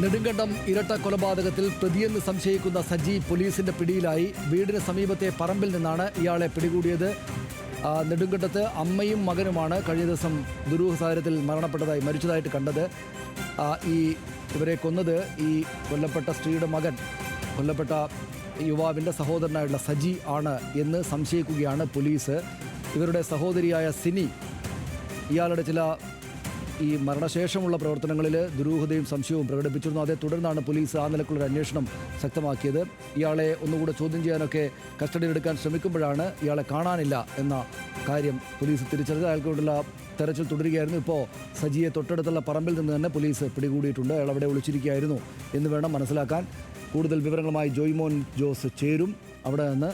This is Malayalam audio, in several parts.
നെടുങ്കണ്ടം ഇരട്ട കൊലപാതകത്തിൽ പ്രതിയെന്ന് സംശയിക്കുന്ന സജി പോലീസിന്റെ പിടിയിലായി. വീടിന് സമീപത്തെ പറമ്പിൽ നിന്നാണ് ഇയാളെ പിടികൂടിയത്. നെടുങ്കണ്ടത്ത് അമ്മയും മകനുമാണ് കഴിഞ്ഞ ദിവസം ദുരൂഹ സാഹചര്യത്തിൽ മരിച്ചതായിട്ട് കണ്ടത്. ഇവരെ കൊന്നത് ഈ കൊല്ലപ്പെട്ട സ്ത്രീയുടെ മകൻ, കൊല്ലപ്പെട്ട യുവാവിൻ്റെ സഹോദരനായുള്ള സജി ആണ് എന്ന് സംശയിക്കുകയാണ് പോലീസ്. ഇവരുടെ സഹോദരിയായ സിനി ഇയാളുടെ ചില ഈ മരണശേഷമുള്ള പ്രവർത്തനങ്ങളിൽ ദുരൂഹതയും സംശയവും പ്രകടിപ്പിച്ചിരുന്നു. അതേ തുടർന്നാണ് പോലീസ് ആ നിലക്കുള്ളൊരു അന്വേഷണം ശക്തമാക്കിയത്. ഇയാളെ ഒന്നുകൂടെ ചോദ്യം ചെയ്യാനൊക്കെ കസ്റ്റഡിയിലെടുക്കാൻ ശ്രമിക്കുമ്പോഴാണ് ഇയാളെ കാണാനില്ല എന്ന കാര്യം പോലീസ് തിരിച്ചറിഞ്ഞത്. അയാൾക്കുള്ള തെരച്ചിൽ തുടരുകയായിരുന്നു. ഇപ്പോൾ സജിയെ തൊട്ടടുത്തുള്ള പറമ്പിൽ നിന്ന് തന്നെ പോലീസ് പിടികൂടിയിട്ടുണ്ട്. അയാൾ അവിടെ ഒളിച്ചിരിക്കുകയായിരുന്നു എന്ന് വേണം മനസ്സിലാക്കാൻ. കൂടുതൽ വിവരങ്ങളുമായി ജോയ്മോൻ ജോസ് ചേരും അവിടെ നിന്ന്.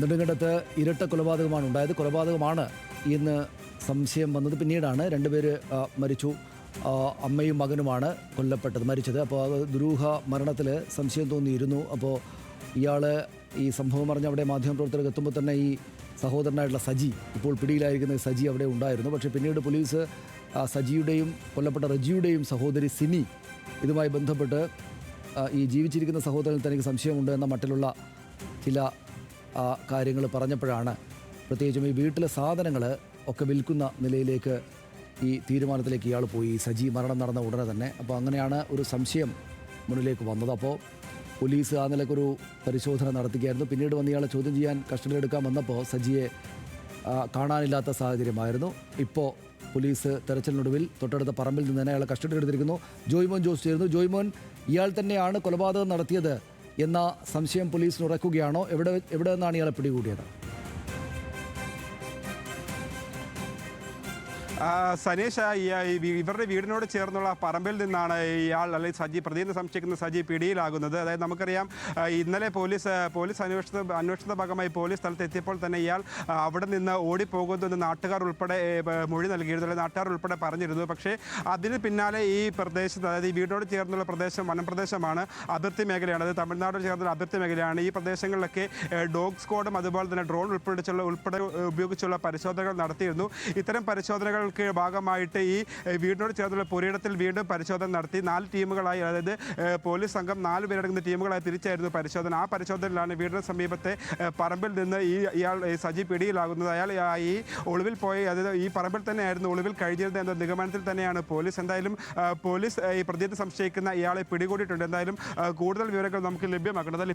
നെടുങ്കണ്ടത്ത് ഇരട്ട കൊലപാതകമാണ് ഉണ്ടായത്. കൊലപാതകമാണ് ഇന്ന് സംശയം വന്നത്. പിന്നീടാണ് രണ്ടുപേര് മരിച്ചു. അമ്മയും മകനുമാണ് മരിച്ചത്. അപ്പോൾ അത് ദുരൂഹ മരണത്തിൽ സംശയം തോന്നിയിരുന്നു. അപ്പോൾ ഇയാൾ ഈ സംഭവം അറിഞ്ഞ് അവിടെ മാധ്യമപ്രവർത്തകർക്ക് എത്തുമ്പോൾ തന്നെ ഈ സഹോദരനായിട്ടുള്ള സജി, ഇപ്പോൾ പിടിയിലായിരിക്കുന്ന സജി അവിടെ ഉണ്ടായിരുന്നു. പക്ഷേ പിന്നീട് പോലീസ് സജിയുടെയും കൊല്ലപ്പെട്ട റജിയുടെയും സഹോദരി സിനി ഇതുമായി ബന്ധപ്പെട്ട് ഈ ജീവിച്ചിരിക്കുന്ന സഹോദരനിൽ തനിക്ക് സംശയമുണ്ട് എന്ന മട്ടിലുള്ള ചില കാര്യങ്ങൾ പറഞ്ഞപ്പോഴാണ്, പ്രത്യേകിച്ചും ഈ വീട്ടിലെ സാധനങ്ങൾ ഒക്കെ വിൽക്കുന്ന നിലയിലേക്ക് ഈ തീരുമാനത്തിലേക്ക് ഇയാൾ പോയി, സജി മരണം നടന്ന ഉടനെ തന്നെ. അപ്പോൾ അങ്ങനെയാണ് ഒരു സംശയം മുന്നിലേക്ക് വന്നത്. അപ്പോൾ പോലീസ് ആ നിലക്കൊരു പരിശോധന നടത്തുകയായിരുന്നു. പിന്നീട് വന്ന് ഇയാളെ ചോദ്യം ചെയ്യാൻ കസ്റ്റഡിയിലെടുക്കാൻ വന്നപ്പോൾ സജിയെ കാണാനില്ലാത്ത സാഹചര്യമായിരുന്നു. ഇപ്പോൾ പോലീസ് തെരച്ചിലിനൊടുവിൽ തൊട്ടടുത്ത പറമ്പിൽ നിന്ന് തന്നെ അയാളെ കസ്റ്റഡിയിലെടുത്തിരിക്കുന്നു. ജോയ്മോൻ ജോസ് ചേരുന്നു. ജോയ്മോൻ, ഇയാൾ തന്നെയാണ് കൊലപാതകം നടത്തിയത് എന്ന സംശയം പോലീസിന് ഉറക്കുകയാണോ? എവിടെ നിന്നാണ് ഇയാളെ പിടികൂടിയത്? സനീഷ്, ഇവരുടെ വീടിനോട് ചേർന്നുള്ള പറമ്പിൽ നിന്നാണ് ഇയാൾ, അല്ലെങ്കിൽ സജി, പ്രതിയെന്ന് സംശയിക്കുന്ന സജി പിടിയിലാകുന്നത്. അതായത് നമുക്കറിയാം, ഇന്നലെ പോലീസ് അന്വേഷണ ഭാഗമായി പോലീസ് സ്ഥലത്ത് എത്തിയപ്പോൾ തന്നെ ഇയാൾ അവിടെ നിന്ന് ഓടിപ്പോകുമെന്ന് നാട്ടുകാർ ഉൾപ്പെടെ മൊഴി നൽകിയിരുന്നു, അല്ലെങ്കിൽ നാട്ടുകാർ ഉൾപ്പെടെ പറഞ്ഞിരുന്നു. പക്ഷേ അതിന് പിന്നാലെ ഈ പ്രദേശത്ത്, അതായത് ഈ വീടിനോട് ചേർന്നുള്ള പ്രദേശം വനപ്രദേശമാണ്, അതിർത്തി മേഖലയാണ്. അത് തമിഴ്നാട് ചേർന്നുള്ള അതിർത്തി മേഖലയാണ്. ഈ പ്രദേശങ്ങളിലൊക്കെ ഡോഗ് സ്ക്വാഡും അതുപോലെ തന്നെ ഡ്രോൺ ഉൾപ്പെടെ ഉപയോഗിച്ചുള്ള പരിശോധനകൾ നടത്തിയിരുന്നു. ഇത്തരം പരിശോധനകൾ ഭാഗമായിട്ട് ഈ വീടിനോട് ചേർന്നുള്ള പുരയിടത്തിൽ വീണ്ടും പരിശോധന നടത്തി 4 ടീമുകളായി, അതായത് പോലീസ് സംഘം 4 പേരടങ്ങുന്ന ടീമുകളായി തിരിച്ചായിരുന്നു പരിശോധന. ആ പരിശോധനയിലാണ് വീടിന് സമീപത്തെ പറമ്പിൽ നിന്ന് ഇയാൾ സജി പിടിയിലാകുന്നത്. അയാൾ ഈ ഒളിവിൽ പോയി, അതായത് ഈ പറമ്പിൽ തന്നെയായിരുന്നു ഒളിവിൽ കഴിഞ്ഞിരുന്നത് എന്ന നിഗമനത്തിൽ തന്നെയാണ് പോലീസ്. എന്തായാലും പോലീസ് ഈ പ്രതിയെ സംശയിക്കുന്ന ഇയാളെ പിടികൂടിയിട്ടുണ്ട്. എന്തായാലും കൂടുതൽ വിവരങ്ങൾ നമുക്ക് ലഭ്യമാക്കണം.